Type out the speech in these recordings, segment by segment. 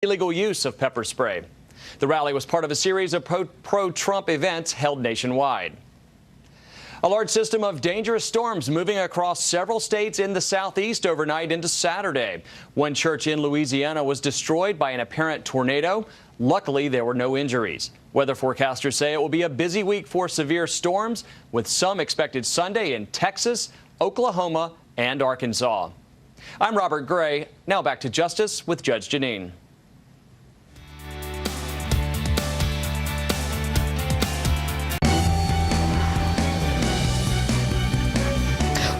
illegal use of pepper spray. The rally was part of a series of pro-Trump events held nationwide. A large system of dangerous storms moving across several states in the southeast overnight into Saturday. One church in Louisiana was destroyed by an apparent tornado. Luckily, there were no injuries. Weather forecasters say it will be a busy week for severe storms, with some expected Sunday in Texas, Oklahoma, and Arkansas. I'm Robert Gray. Now back to Justice with Judge Jeanine.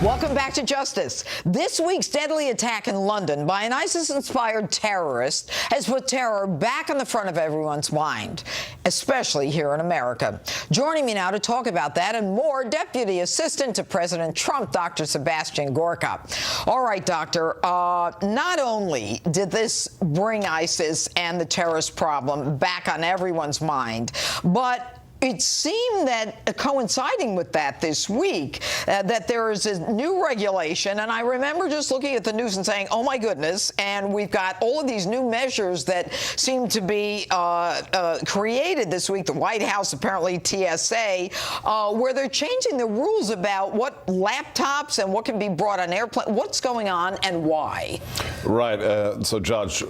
Welcome back to Justice. This week's deadly attack in London by an ISIS-inspired terrorist has put terror back on the front of everyone's mind, especially here in America. Joining me now to talk about that and more, Deputy Assistant to President Trump, Dr. Sebastian Gorka. All right, Doctor, not only did this bring ISIS and the terrorist problem back on everyone's mind, but it seemed that coinciding with that this week, that there is a new regulation, and I remember just looking at the news and saying, oh my goodness, and we've got all of these new measures that seem to be created this week, the White House, apparently TSA, where they're changing the rules about what laptops and what can be brought on airplanes. What's going on and why? Right. So, Judge,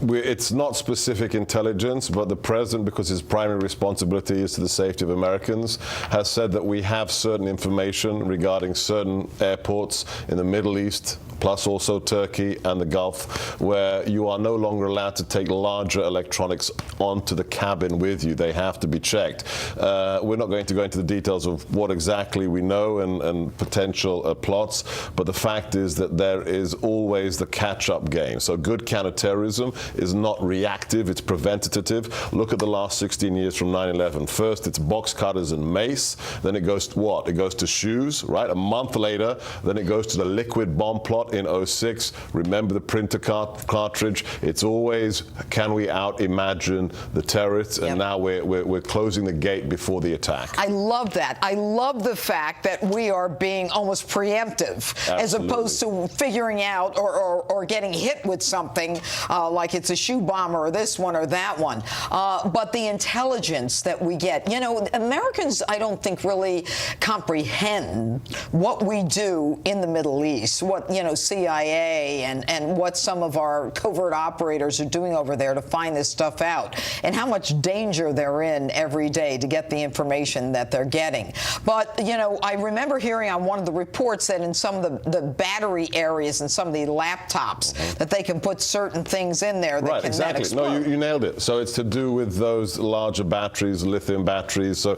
it's not specific intelligence, but the president, because his primary responsibility is to the safety of Americans, has said that we have certain information regarding certain airports in the Middle East, plus also Turkey and the Gulf, where you are no longer allowed to take larger electronics onto the cabin with you. They have to be checked. We're not going to go into the details of what exactly we know and potential plots, but the fact is that there is always the catch-up game. So good counterterrorism is not reactive, it's preventative. Look at the last 16 years from 9/11. First, it's box cutters and mace. Then it goes to what? It goes to shoes, right? A month later, then it goes to the liquid bomb plot in 06. Remember the printer cartridge? It's always, can we out-imagine the terrorists? And now we're closing the gate before the attack. I love that. I love the fact that we are being almost preemptive, as opposed to figuring out or getting hit with something like it's a shoe bomber or this one or that one. But the intelligence that we get, you know, Americans, I don't think, really comprehend what we do in the Middle East, what, you know, CIA and what some of our covert operators are doing over there to find this stuff out, and how much danger they're in every day to get the information that they're getting. But, you know, I remember hearing on one of the reports that in some of the battery areas and some of the laptops, that they can put certain things in there that can then explode. No, you nailed it. So it's to do with those larger batteries, lithium batteries. So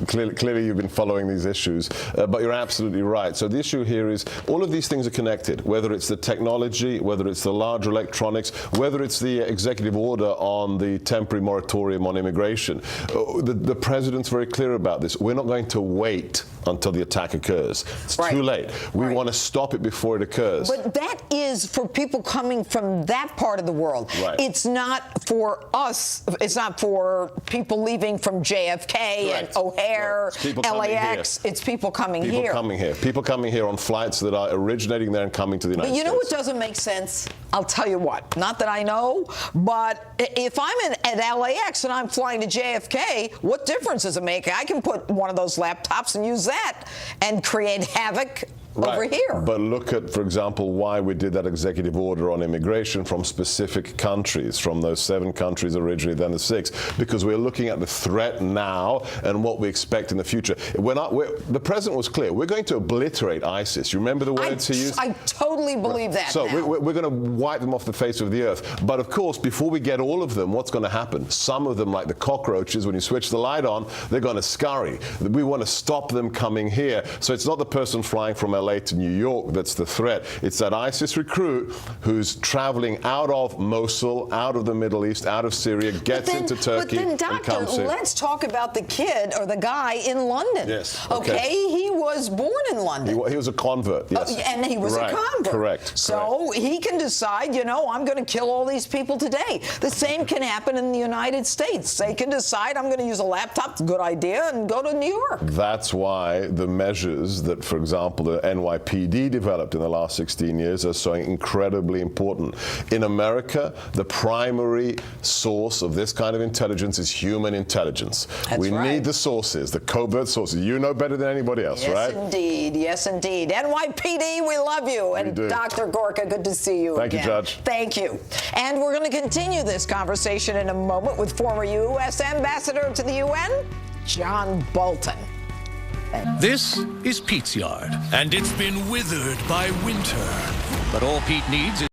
clearly you've been following these issues, but you're absolutely right. So the issue here is all of these things are connected, whether it's the technology, whether it's the large electronics, whether it's the executive order on the temporary moratorium on immigration. The president's very clear about this. We're not going to wait until the attack occurs. It's too late. We want to stop it before it occurs. But that is for people coming from that part of the world. It's not for us. It's not for people leaving from JFK and O'Hare, LAX. It's people coming here. People coming here on flights that are originating there and coming to the United States. But you know what doesn't make sense? I'll tell you what. Not that I know, but if I'm at LAX and I'm flying to JFK, what difference does it make? I can put one of those laptops and use that and create havoc over here. But look at, for example, why we did that executive order on immigration from specific countries, from those 7 countries originally, then the 6, because we're looking at the threat now and what we expect in the future. The president was clear. We're going to obliterate ISIS. You remember the words he used? I totally believe that. So we're going to wipe them off the face of the earth. But of course, before we get all of them, what's going to happen? Some of them, like the cockroaches, when you switch the light on, they're going to scurry. We want to stop them coming here. So it's not the person flying from LA to New York that's the threat. It's that ISIS recruit who's traveling out of Mosul, out of the Middle East, out of Syria, gets into Turkey, and comes here. Let's talk about the kid or the guy in London. Yes. Okay. He was born in London. He was a convert. Yes. And he was a convert. Correct. So he can decide, you know, I'm going to kill all these people today. The same can happen in the United States. They can decide, I'm going to use a laptop, good idea, and go to New York. That's why the measures that, for example, the NYPD developed in the last 16 years are so incredibly important. In America, the primary source of this kind of intelligence is human intelligence. We need the sources, the covert sources. You know better than anybody else, right? Yes, indeed. Yes, indeed. NYPD, we love you. And Dr. Gorka, good to see you again. Thank you, Judge. Thank you. And we're going to continue this conversation in a moment with former U.S. Ambassador to the UN, John Bolton. This is Pete's yard, and it's been withered by winter. But all Pete needs is